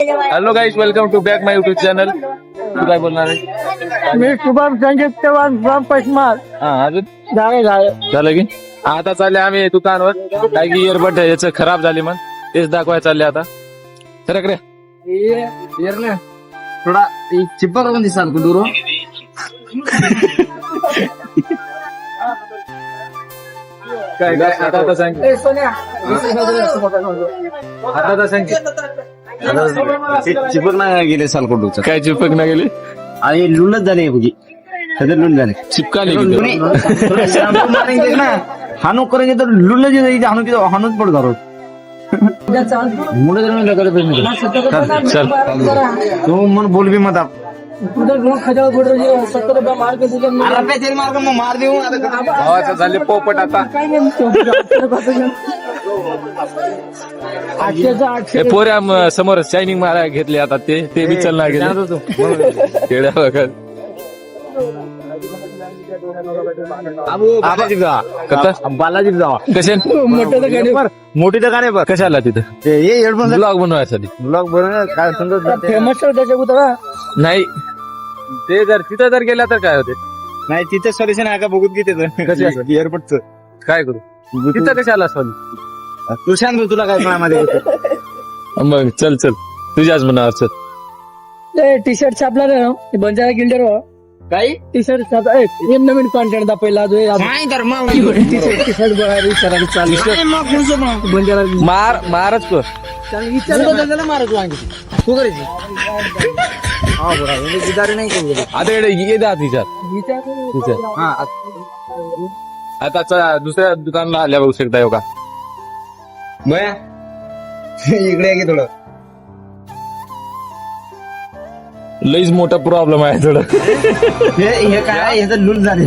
Hello guys, welcome to back my YouTube channel. तू काय बोलणार आहे? मी शुभम संगीत चव्हाण फ्रॉम पश्चिमार. हा, अजून झालं झालं की आता चालले आम्ही दुकानवर. काय की इयरबड याच खराब झाले, मग तेच दाखवायला चालले आता. सरक रे. थोडा चिप्पा करून दिसाल कुडूरो. काय काय आता सांग, आता सांग. चिपक नाही गेले साल कुडूचं काय चिपक ना गेले आणि लुणच झाले बघी सदर लुण झाले चिपकाले ना हानू करेंगे तर लुण हानू की हानूच पड घरो मुळे चल. तू मन बोल भी मत आप मार्ग मग मार देऊ भावाचं झाले पोपट आता. हे पोऱ्या समोर शायनिंग मारायला घेतले आता. ते बी चलणार गेले खेड्या बघत. बालाजी जावा कशा मोठी दुकाने बघ कशाला तिथं हेडफोन ब्लॉग बनवायसाठी? ब्लॉग बनव काय समजत फेमस त्याच्या नाही, ते जर तिथं जर गेला तर काय होते? नाही तिथे सोल्युशन आहे का बघून किती कशाचं? एअरपोर्टचं काय करू तिथं कशाला सॉरी? तू सांग तुला काय कामामध्ये मग चल चल तुझ्याच मनावर चल. टी शर्ट छापला ना बंजारा गिल्डर काही टी शर्ट छापला नवीन कॉन्टेंट दाखवला टी शर्ट बंजारा मारच कर. तू करायची नाही करू आता ये द्या तिच्यात. आता दुसऱ्या दुकानला आल्या बघू शकता का? बया इकडे की थोडं लईच मोठा प्रॉब्लेम आहे थोडं. हे काय हे तर लूल झाले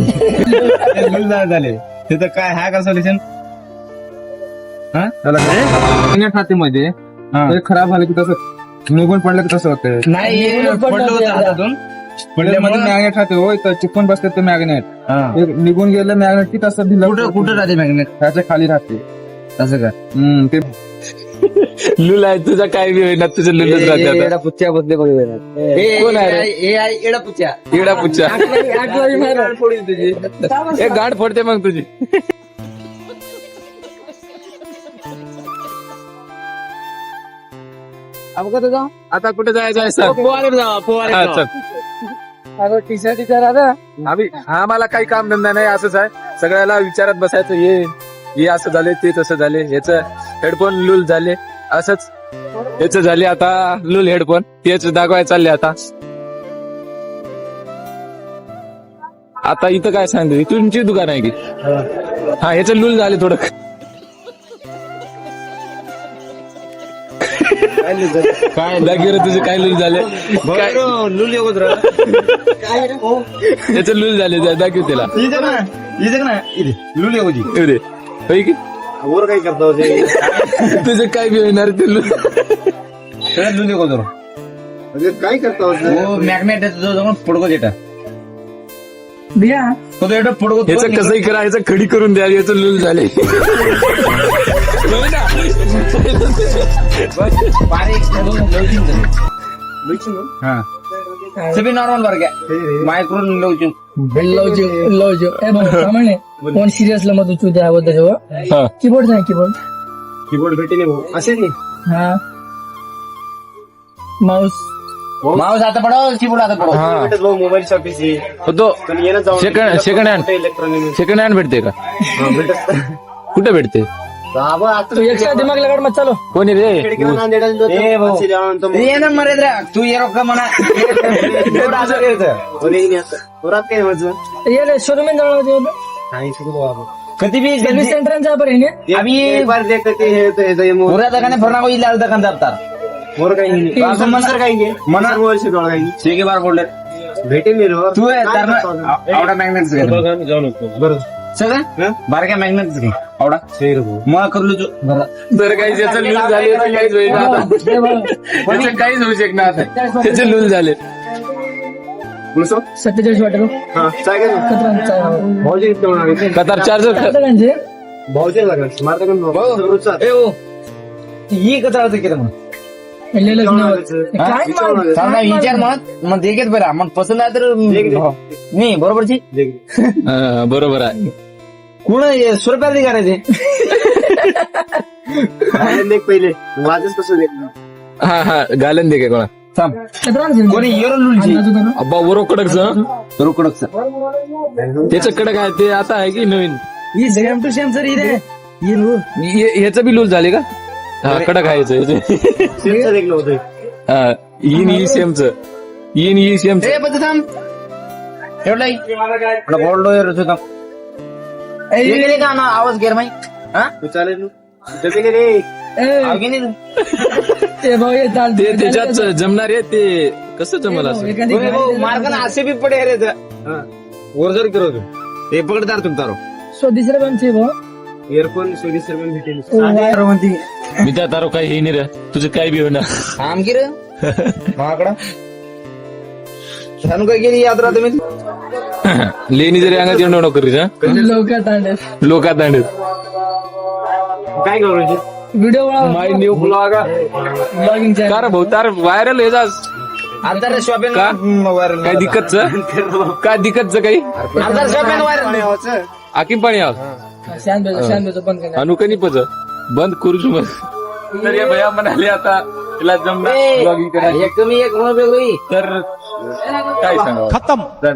लूल झाले ते तर काय हाय का सोल्युशन खात्यामध्ये ते खराब झालं की तसं निघून पडलं की तसं होतं. नाही पडल्यामध्ये मॅग्नेट राहते होय, तर चिपकून बसते ते मॅग्नेट. निघून गेलं मॅग्नेट की तसं भिलं कुठं राहते मॅग्नेट त्याच्या खाली राहते. असं का ते लुल आहे तुझा, काय बी होईना तुझं लुलच राहते आता. एडा पुच्च्या बदले कोण आहे रे? एडा पुच्च्या इडा पुच्छा एक गाठ फोडते मग तुझी. आता कुठे जायचं आहे सर? हा, चल. टी शर्ट विचारा आम्हाला काही काम धंदा नाही, असंच आहे. सगळ्याला विचारत बसायचं, हे असं झाले ते तसं झाले, ह्याच हेडफोन लूल झाले, असंच ह्याच झाले आता लूल हेडफोन, तेच दाखवायला चालले आता. आता इथं काय सांगते, तुमची दुकान आहे की? हा, ह्याच लूल झाले थोडं. काय दाखव तुझे काय लूल झाले? लूल याच लूल झाले, दाखव त्याला. लूल येऊ दे. होय की? वर काय करतो तुझं काय बी होणार ते लूल. काय करतो मॅग्नेट पडको देता बिया पडको याचं कसंही करा, याचं खडी करून द्या, याचं लूल झाले. सभी नॉर्मल वर्ग आहे मायक्रो कोण सिरियस मत हा. कीबोर्ड नाही कीबोर्ड भेटेल असे हा माऊस माऊस आता पडो कीबोर्ड आता हा. पडो मोबाईल शॉपीची तो सेकंड हँड भेटते का? कुठे भेटते? तू एकशे दिमाग लगाड मत चालो. कोणी रे? तू ये रोक म्हणा ये शोरूम कधी बी सर्विस सेंटर जा पर पूरा दुकाने भरना को इला दुकान जाता मोर काही मंतर काही मना वर्ष डोळ काही ठीक आहे बार बोलले भेटे मेरो तू आवडा मॅग्नेट बरं सगळं बारक्या मॅग्नेट घे आवडा मग करलो तर काही त्याचं लूल झाले, काहीच होईल आता. त्याचं काहीच होऊ शकणार आता, त्याचे लूल झाले. 47 वाटलो कतार चार्जर भाऊचे लागेल स्मार्ट ही कचरा केलं मग लिहिलंच नव्हतं. काय मग? सांग ना, विचार मग देखेत बरं मग पसंत आहे तर नाही बरोबरची बरोबर आहे. कोण सुरप्याला करायचे पहिले माझच कसं हा हा घालन दे काय कोणा कोणी येरो लुलची अब्बा वरो कडकचं रोकडच त्याचं कडक आहे ते आता आहे की नवीन ही सेम टू सेम सर इथे ह्याचं बी लूज झाले का हा कडक आहे ह्याचं. हा इन ई सेमच इन ई सेमच एवढा आवाज घेर माही ए, ते भाऊ हे चालतं. ते त्याच्यात जमणार आहे ते कसं जमल असं एखादी गाडी मार्गाने असे बी पडे रे ओरजर करो तू ते पकडदार तुम तारो स्वदेशी बनते भाऊ इयरफोन सोडीसर पण भेटेल मी त्या तारो काही हे नाही रे तुझं काय बी होणार आम की रे महाकडा सांगू काय गेली यात्रा तुम्ही लेणी जरी अंगात येणं नको करीत हा लोकात आणत लोकात आणत काय करू व्हिडिओ माय न्यू ब्लॉग ब्लॉगिंग का रे भाऊ तार व्हायरल हे जास आंतर शॉपिंग का? काय दिक्कतच काय दिक्कतच काही आंतर शॉपिंग वायर आकिम पाणी आव शांत बेचो बंद कर अनुकनी पज बंद करूच मग तर हे भैया म्हणाले आता तिला जमणार ब्लॉगिंग करायला एक तुम्ही एक म्हणून वेगळी तर काय सांगावं खत्म.